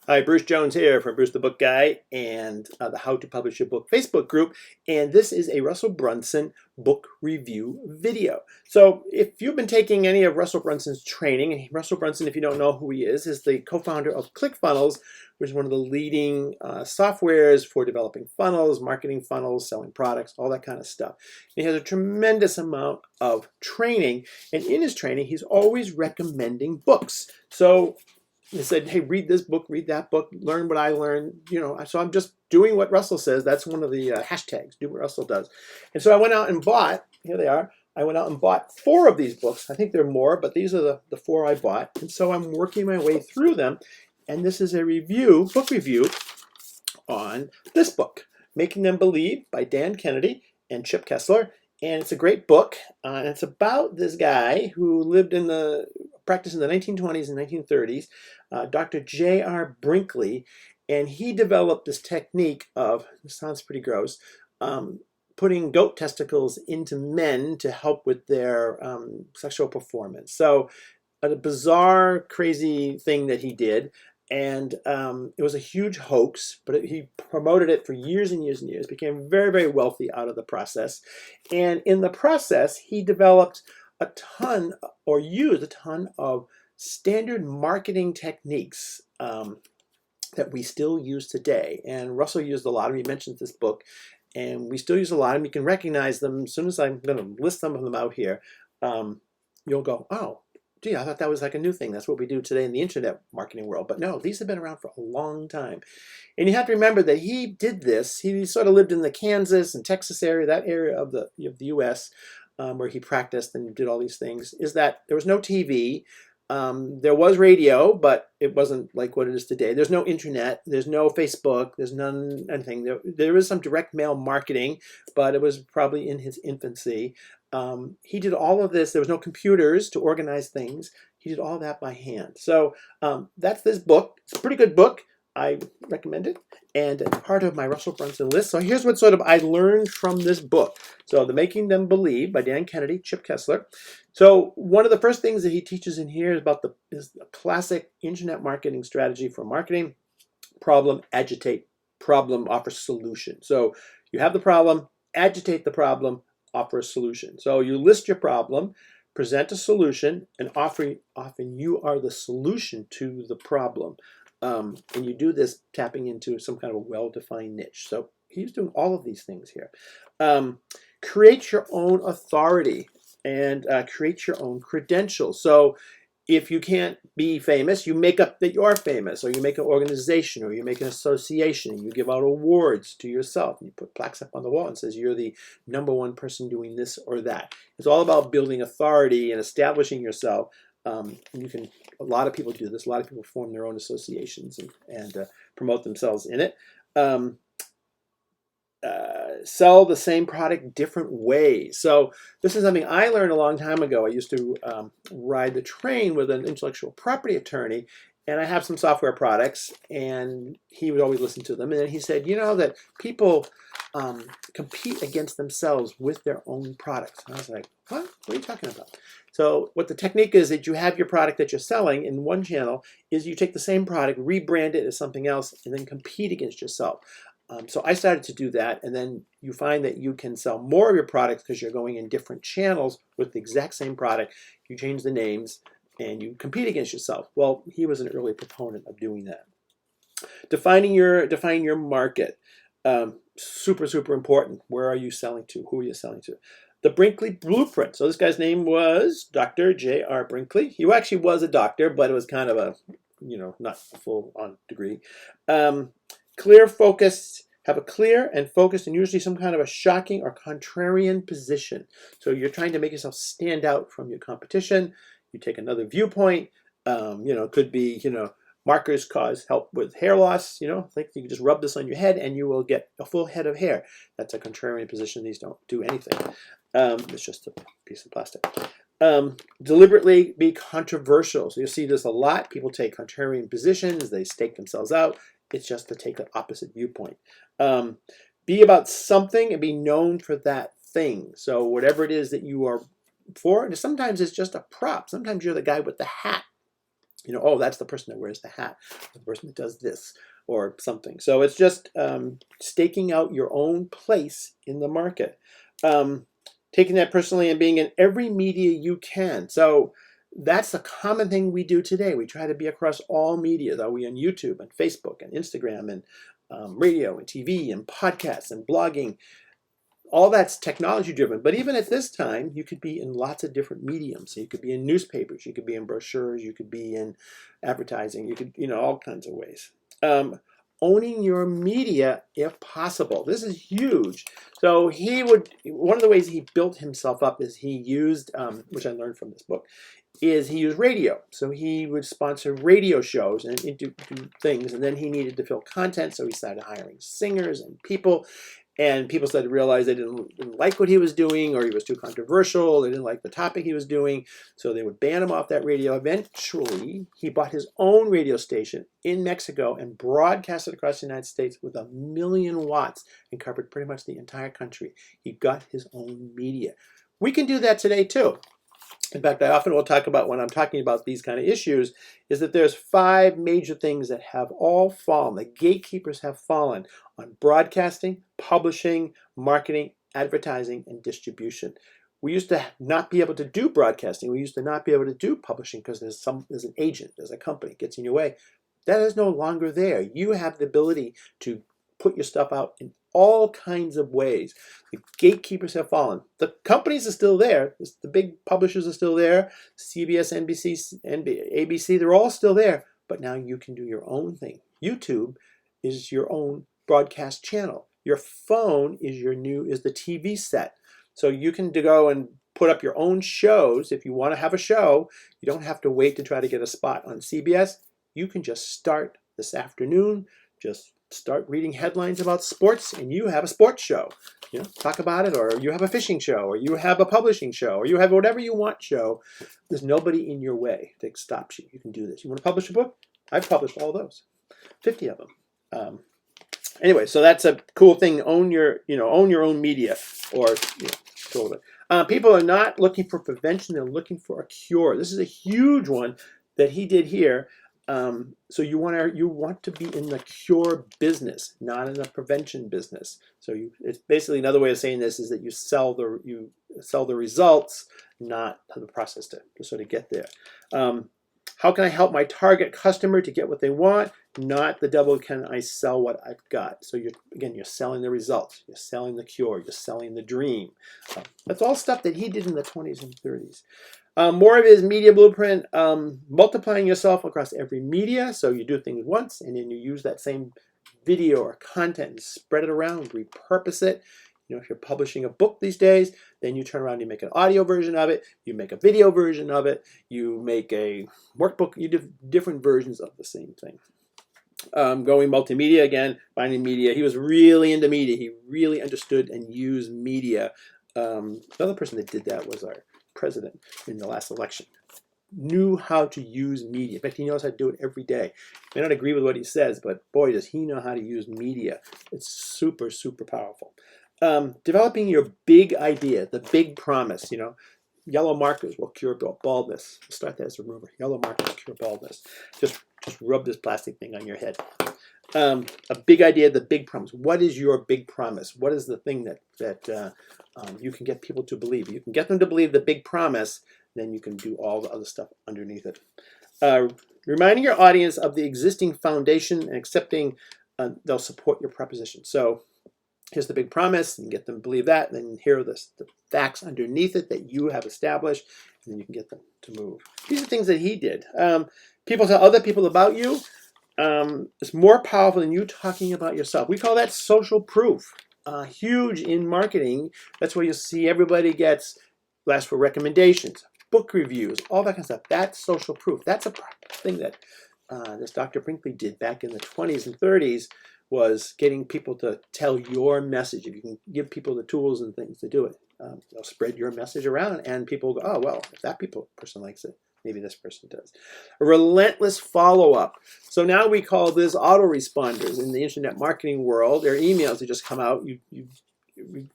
Hi, Bruce Jones here from Bruce the Book Guy and the How to Publish Your Book Facebook group. And this is a Russel Brunson book review video. So if you've been taking any of Russel Brunson's training, and Russel Brunson, if you don't know who he is the co-founder of Clickfunnels, which is one of the leading softwares for developing funnels, marketing funnels, selling products, all that kind of stuff. And he has a tremendous amount of training. And in his training, he's always recommending books. So he said, hey, read this book, read that book, learn what I learned, so I'm just doing what Russell says. That's one of the hashtags, do what Russell does. And so I went out and bought, here they are, I went out and bought 4 of these books. I think there are more, but these are the 4 I bought. And so I'm working my way through them. And this is a book review on this book, Making Them Believe by Dan Kennedy and Chip Kessler. And it's a great book. And it's about this guy who practiced in the 1920s and 1930s, Dr. J.R. Brinkley, and he developed this technique of, this sounds pretty gross, putting goat testicles into men to help with their sexual performance. So a bizarre, crazy thing that he did. And it was a huge hoax, but he promoted it for years and years and years, became very, very wealthy out of the process. And in the process, he developed used a ton of standard marketing techniques that we still use today. And Russell used a lot of them. He mentions this book, and we still use a lot of them. You can recognize them. As soon as I'm going to list some of them out here, you'll go, oh, gee, I thought that was like a new thing. That's what we do today in the internet marketing world. But no, these have been around for a long time. And you have to remember that he did this. He sort of lived in the Kansas and Texas area, that area of the U.S., where he practiced and did all these things, is that there was no TV. There was radio, but it wasn't like what it is today. There's no internet. There's no Facebook. There's anything. There is some direct mail marketing, but it was probably in his infancy. He did all of this. There was no computers to organize things. He did all that by hand. So that's this book. It's a pretty good book. I recommend it, and it's part of my Russel Brunson list. So here's what sort of I learned from this book. So The Making Them Believe by Dan Kennedy, Chip Kessler. So one of the first things that he teaches in here is about the classic internet marketing strategy for marketing: problem, agitate, problem, offer solution. So you have the problem, agitate the problem, offer a solution. So you list your problem, present a solution, and often you are the solution to the problem. And you do this tapping into some kind of a well-defined niche. So he's doing all of these things here. Create your own authority and create your own credentials. So if you can't be famous, you make up that you are famous, or you make an organization, or you make an association, and you give out awards to yourself. And you put plaques up on the wall and says you're the #1 person doing this or that. It's all about building authority and establishing yourself. And a lot of people do this. A lot of people form their own associations and promote themselves in it. Sell the same product different ways. So this is something I learned a long time ago. I used to ride the train with an intellectual property attorney, and I have some software products, and he would always listen to them. And then he said, that people compete against themselves with their own products. And I was like, what are you talking about? So what the technique is that you have your product that you're selling in one channel is you take the same product, rebrand it as something else, and then compete against yourself. So I started to do that, and then you find that you can sell more of your products because you're going in different channels with the exact same product. You change the names, and you compete against yourself. Well, he was an early proponent of doing that. Defining your market. Super, super important. Where are you selling to? Who are you selling to? The Brinkley Blueprint. So this guy's name was Dr. J.R. Brinkley. He actually was a doctor, but it was kind of a, not a full-on degree. Clear, focused, have a clear and focused and usually some kind of a shocking or contrarian position. So you're trying to make yourself stand out from your competition. You take another viewpoint. It could be, markers help with hair loss. Think you can just rub this on your head and you will get a full head of hair. That's a contrarian position. These don't do anything. It's just a piece of plastic. Deliberately be controversial. So you'll see this a lot. People take contrarian positions. They stake themselves out. It's just to take an opposite viewpoint. Be about something and be known for that thing. So whatever it is that you are for, and sometimes it's just a prop. Sometimes you're the guy with the hat. oh, that's the person that wears the hat, the person that does this or something. So it's just staking out your own place in the market. Taking that personally and being in every media you can. So that's the common thing we do today. We try to be across all media. Are we on YouTube and Facebook and Instagram and radio and TV and podcasts and blogging? All that's technology driven. But even at this time, you could be in lots of different mediums. So you could be in newspapers, you could be in brochures, you could be in advertising, you could, all kinds of ways. Owning your media if possible. This is huge. So one of the ways he built himself up is he used, which I learned from this book, is he used radio. So he would sponsor radio shows and do things, and then he needed to fill content, so he started hiring singers and people. And people started to realize they didn't like what he was doing, or he was too controversial. They didn't like the topic he was doing, so they would ban him off that radio. Eventually, he bought his own radio station in Mexico and broadcasted across the United States with 1 million watts and covered pretty much the entire country. He got his own media. We can do that today too. In fact, I often will talk about, when I'm talking about these kind of issues, is that there's 5 major things that have all fallen. The gatekeepers have fallen on broadcasting, publishing, marketing, advertising, and distribution. We used to not be able to do broadcasting. We used to not be able to do publishing because there's an agent, there's a company that gets in your way. That is no longer there. You have the ability to put your stuff out in all kinds of ways. The gatekeepers have fallen. The companies are still there. The big publishers are still there. CBS, NBC, ABC, they're all still there. But now you can do your own thing. YouTube is your own broadcast channel. Your phone is the TV set. So you can go and put up your own shows. If you want to have a show, you don't have to wait to try to get a spot on CBS. You can just start this afternoon. Just start reading headlines about sports, and you have a sports show. Talk about it, or you have a fishing show, or you have a publishing show, or you have whatever you want show. There's nobody in your way that stops you. You can do this. You want to publish a book? I've published all those, 50 of them. Anyway, so that's a cool thing. Own your own media, or control it. People are not looking for prevention; they're looking for a cure. This is a huge one that he did here. So you want to be in the cure business, not in the prevention business. So it's basically, another way of saying this is that you sell the results, not the process to sort of get there. How can I help my target customer to get what they want? Not the double can I sell what I've got. So you're selling the results, you're selling the cure, you're selling the dream. That's all stuff that he did in the 20s and 30s. More of his media blueprint, multiplying yourself across every media. So you do things once, and then you use that same video or content and spread it around, repurpose it. If you're publishing a book these days, then you turn around and you make an audio version of it, you make a video version of it, you make a workbook, you do different versions of the same thing. Going multimedia again, finding media. He was really into media. He really understood and used media. Another person that did that was our president in the last election. Knew how to use media. In fact, he knows how to do it every day. May not agree with what he says, but boy, does he know how to use media. It's super, super powerful. Developing your big idea, the big promise. Yellow markers will cure baldness. We'll start that as a rumor. Yellow markers cure baldness. Just rub this plastic thing on your head. A big idea, the big promise. What is your big promise? What is the thing that you can get people to believe? You can get them to believe the big promise, then you can do all the other stuff underneath it. Reminding your audience of the existing foundation and accepting they'll support your proposition. So here's the big promise, and get them to believe that, and then here are the facts underneath it that you have established, and then you can get them to move. These are things that he did. People tell other people about you. It's more powerful than you talking about yourself. We call that social proof. Huge in marketing. That's where you see everybody asks for recommendations, book reviews, all that kind of stuff. That's social proof. That's a thing that this Dr. Brinkley did back in the 20s and 30s, was getting people to tell your message. If you can give people the tools and things to do it, they'll spread your message around, and people go, oh, well, if that person likes it, maybe this person does. A relentless follow-up. So now we call this autoresponders in the internet marketing world. They're emails that just come out. You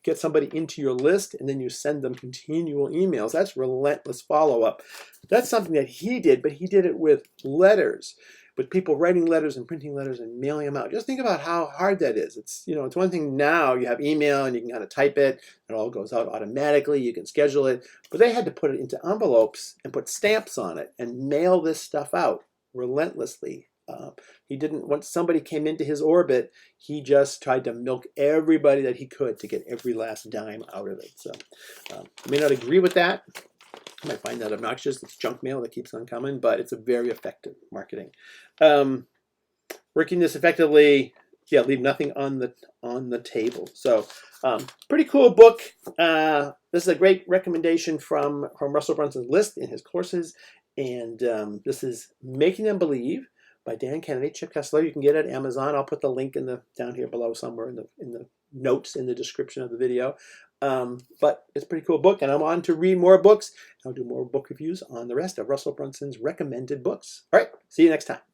get somebody into your list and then you send them continual emails. That's relentless follow-up. That's something that he did, but he did it with letters, with people writing letters and printing letters and mailing them out. Just think about how hard that is. It's, you know, it's one thing now, you have email and you can kind of type it, it all goes out automatically, you can schedule it, but they had to put it into envelopes and put stamps on it and mail this stuff out relentlessly. He didn't, once somebody came into his orbit, he just tried to milk everybody that he could to get every last dime out of it. So I may not agree with that. I might find that obnoxious. It's junk mail that keeps on coming, but it's a very effective marketing. Working this effectively, yeah, leave nothing on the table. So pretty cool book. This is a great recommendation from Russel Brunson's list in his courses. And this is Making Them Believe by Dan Kennedy, Chip Kessler. You can get it at Amazon. I'll put the link down here below somewhere in the notes in the description of the video. But it's a pretty cool book, and I'm on to read more books. I'll do more book reviews on the rest of Russel Brunson's recommended books. All right, see you next time.